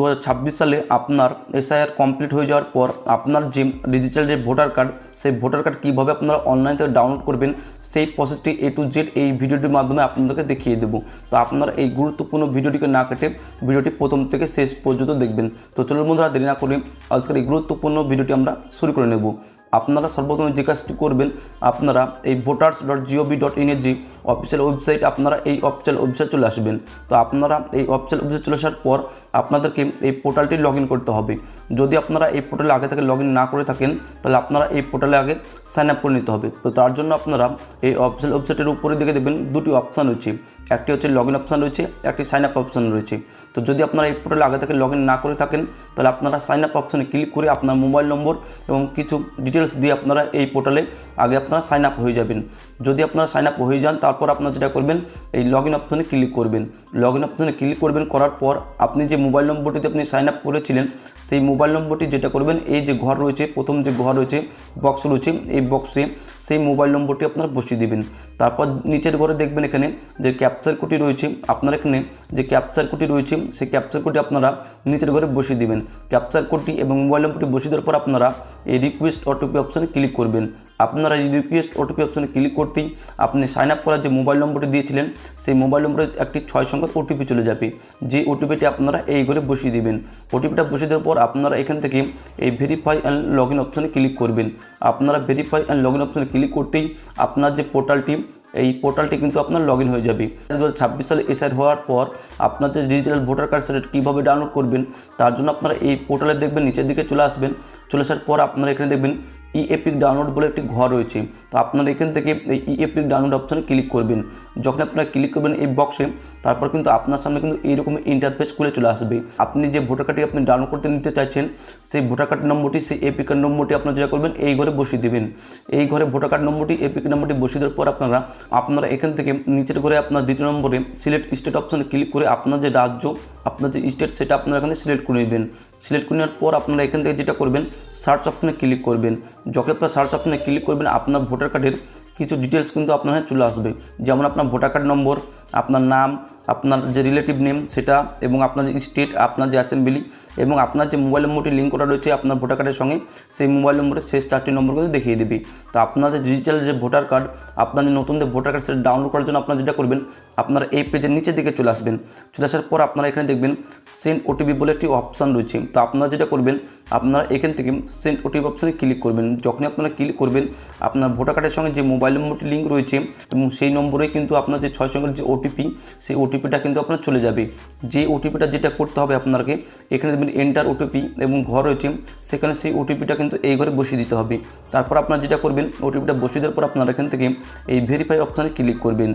2026 সালে আপনার SIR complete হয়ে যাওয়ার পর আপনার যে ডিজিটাল যে ভোটার কার্ড সেই ভোটার কার্ড কীভাবে আপনারা অনলাইন থেকে ডাউনলোড করবেন সেই প্রসেসটি A to Z এই ভিডিওটির মাধ্যমে আপনাদেরকে দেখিয়ে দেবো। তো আপনারা এই গুরুত্বপূর্ণ ভিডিওটিকে না কেটে ভিডিওটি প্রথম থেকে শেষ পর্যন্ত দেখবেন। তো চলুন বন্ধুরা, দেরি না করে আজকের এই গুরুত্বপূর্ণ ভিডিওটি আমরা শুরু করে নেব। আপনারা সর্বপ্রথমে যে কাজটি করবেন, আপনারা এই voters.gov.in এর যে অফিসিয়াল ওয়েবসাইট, আপনারা এই অফিসিয়াল ওয়েবসাইট চলে আসবেন। তো আপনারা এই অফিসিয়াল ওয়েবসাইট চলে আসার পর আপনাদেরকে এই পোর্টালটি লগ ইন করতে হবে। যদি আপনারা এই পোর্টালে আগে থেকে লগ ইন না করে থাকেন তাহলে আপনারা এই পোর্টালে আগে সাইন আপ করে নিতে হবে। তো তার জন্য আপনারা এই অফিসিয়াল ওয়েবসাইটের উপরে দিকে দেখবেন দুটি অপশান রয়েছে, একটি হচ্ছে লগ ইন অপশান রয়েছে, একটি সাইন আপ অপশান রয়েছে। তো যদি আপনারা এই পোর্টালে আগে থেকে লগ ইন না করে থাকেন তাহলে আপনারা সাইন আপ অপশানে ক্লিক করে আপনার মোবাইল নম্বর এবং কিছু ডিটেলস দিয়ে আপনারা এই পোর্টালে আগে আপনারা সাইন আপ হয়ে যাবেন। যদি আপনারা সাইন আপ হয়ে যান তারপর আপনারা যেটা করবেন এই লগ ইন অপশানে ক্লিক করবেন। লগ ইন অপশানে ক্লিক করবেন, করার পর আপনি যে মোবাইল নম্বরটিতে আপনি সাইন আপ করেছিলেন সেই মোবাইল নম্বরটি যেটা করবেন, এই যে ঘর রয়েছে, প্রথম যে ঘর রয়েছে, বক্স রয়েছে, এই বক্সে সেই মোবাইল নম্বরটি আপনারা বসিয়ে দেবেন। তারপর নিচের ঘরে দেখবেন এখানে যে ক্যাপচার কোডটি রয়েছে, আপনার এখানে যে ক্যাপচার কোডটি রয়েছে সেই ক্যাপচার কোডটি আপনারা নিচের ঘরে বসিয়ে দেবেন। ক্যাপচার কোডটি এবং মোবাইল নম্বরটি বসিয়ে দেওয়ার পর আপনারা এই রিকোয়েস্ট ওটিপি অপশানে ক্লিক করবেন। আপনারা এই রিকোয়েস্ট ওটিপি অপশানে ক্লিক করতেই আপনি সাইন আপ করার যে মোবাইল নম্বরটি দিয়েছিলেন সেই মোবাইল নম্বরে একটি 6 সংখ্যার ওটিপি চলে যাবে। যে ওটিপিটি আপনারা এই ঘরে বসিয়ে দেবেন। ওটিপিটা বসিয়ে দেওয়ার পর আপনারা এখান থেকে এই ভেরিফাই অ্যান্ড লগ ইন অপশানে ক্লিক করবেন। আপনারা ভেরিফাই অ্যান্ড লগ ইন অপশানে ক্লিক করতেই আপনার যে পোর্টালটি, এই পোর্টালটি কিন্তু আপনার লগ ইন হয়ে যাবে। 2026 সালে এসআইআর হওয়ার পর আপনার যে ডিজিটাল ভোটার কার্ড সেটা কীভাবে ডাউনলোড করবেন তার জন্য আপনারা এই পোর্টালে দেখবেন নিচের দিকে চলে আসবেন। চলে আসার পর আপনারা এখানে দেখবেন ই-এপিক ডাউনলোড বলে একটি ঘর রয়েছে। তো আপনারা এখান থেকে এই ই-এপিক ডাউনলোড অপশানে ক্লিক করবেন। যখন আপনারা ক্লিক করবেন এই বক্সে, তারপর কিন্তু আপনার সামনে কিন্তু এইরকম ইন্টারফেস খুলে চলে আসবে। আপনি যে ভোটার কার্ডটি আপনি ডাউনলোড করতে নিতে চাইছেন সেই ভোটার কার্ড নম্বরটি, সেই এপিক কার্ড নম্বরটি আপনারা যেটা করবেন এই ঘরে বসিয়ে দেবেন। এই ঘরে ভোটার কার্ড নম্বরটি, এপিক নম্বরটি বসিয়ে দেওয়ার পর আপনারা এখান থেকে নিচের ঘরে আপনার দ্বিতীয় নম্বরে সিলেক্ট স্টেট অপশানে ক্লিক করে আপনার যে রাজ্য, আপনার যে স্টেট সেটা আপনারা এখানে সিলেক্ট করে নেবেন। সিলেক্ট করে নেওয়ার পর আপনারা এখান থেকে যেটা করবেন সার্চ অপশানে ক্লিক করবেন। যখন আপনার সার্চ অপশানে ক্লিক করবেন আপনার ভোটার কার্ডের কিছু ডিটেলস কিন্তু আপনার চলে আসবে, যেমন আপনার ভোটার কার্ড নম্বর, আপনার নাম, আপনার যে রিলেটিভ নেম সেটা, এবং আপনার যে স্টেট, আপনার যে অ্যাসেম্বলি, এবং আপনার যে মোবাইল নম্বরটি লিঙ্ক করা রয়েছে আপনার ভোটার কার্ডের সঙ্গে সেই মোবাইল নম্বরের শেষ 4টি নম্বর কিন্তু দেখিয়ে দেবে। তো আপনার যে ডিজিটাল যে ভোটার কার্ড, আপনার যে নতুন যে ভোটার কার্ড সেটা ডাউনলোড করার জন্য আপনারা যেটা করবেন, আপনারা এই পেজের নিচের দিকে চলে আসবেন। চলে আসার পর আপনারা এখানে দেখবেন সেন্ড ওটিপি বলে একটি অপশান রয়েছে। তো আপনারা যেটা করবেন, আপনারা এখান থেকে সেন্ড ওটিপি অপশানে ক্লিক করবেন। যখনই আপনারা ক্লিক করবেন আপনার ভোটার কার্ডের সঙ্গে যে মোবাইল নম্বরটি লিঙ্ক রয়েছে এবং সেই নম্বরে কিন্তু আপনার যে 6 সংখ্যার যে ওটিপি, সেই ওটিপিটা কিন্তু আপনার চলে যাবে। যে ওটিপিটা যেটা করতে হবে আপনাকে, এখানে দেখবেন এন্টার ওটিপি এবং ঘর রয়েছে, সেখানে সেই ওটিপিটা কিন্তু এই ঘরে বসিয়ে দিতে হবে। তারপর আপনারা যেটা করবেন, ওটিপিটা বসিয়ে দেওয়ার পর আপনারা এখান থেকে এই ভেরিফাই অপশানে ক্লিক করবেন।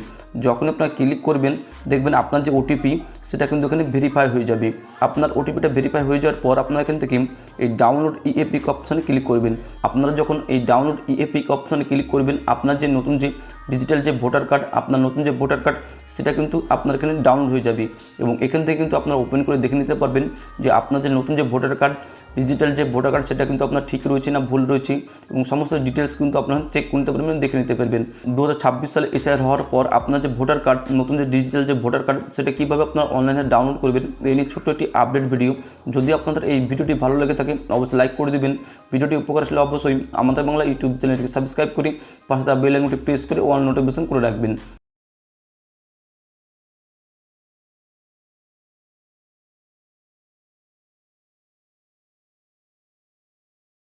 যখন আপনারা ক্লিক করবেন দেখবেন আপনার যে ওটিপি সেটা কিন্তু এখানে ভেরিফাই হয়ে যাবে। আপনার ওটিপিটা ভেরিফাই হয়ে যাওয়ার পর আপনারা এখান থেকে এই ডাউনলোড ই-এপিক অপশানে ক্লিক করবেন। আপনারা যখন এই ডাউনলোড ই-এপিক অপশানে ক্লিক করবেন আপনার যে নতুন যে ডিজিটাল যে ভোটার কার্ড, আপনার নতুন যে ভোটার কার্ড সেটা কিন্তু আপনার এখানে ডাউনলোড হয়ে যাবে এবং এখান থেকে কিন্তু আপনারা ওপেন করে দেখে নিতে পারবেন যে আপনার যে নতুন যে ভোটার কার্ড, ডিজিটাল যে ভোটার কার্ড সেটা কিন্তু আপনার ঠিক রয়েছে না ভুল রয়েছে, এবং সমস্ত ডিটেলস কিন্তু আপনারা চেক করতে পারবেন, দেখে নিতে পারবেন। 2026 সালে এসআইআর হওয়ার পর আপনার যে ভোটার কার্ড, নতুন যে ডিজিটাল যে ভোটার কার্ড সেটা কীভাবে আপনারা অনলাইনে ডাউনলোড করবেন এই নিয়ে ছোট্ট একটি আপডেট ভিডিও। যদি আপনাদের এই ভিডিওটি ভালো লেগে থাকে অবশ্যই লাইক করে দেবেন। ভিডিওটি উপকার আসলে অবশ্যই আমাদের বাংলা ইউটিউব চ্যানেলটিকে সাবস্ক্রাইব করে পাশে থাকা বেল আইকনটি প্রেস করে অল নোটিফিকেশন করে রাখবেন।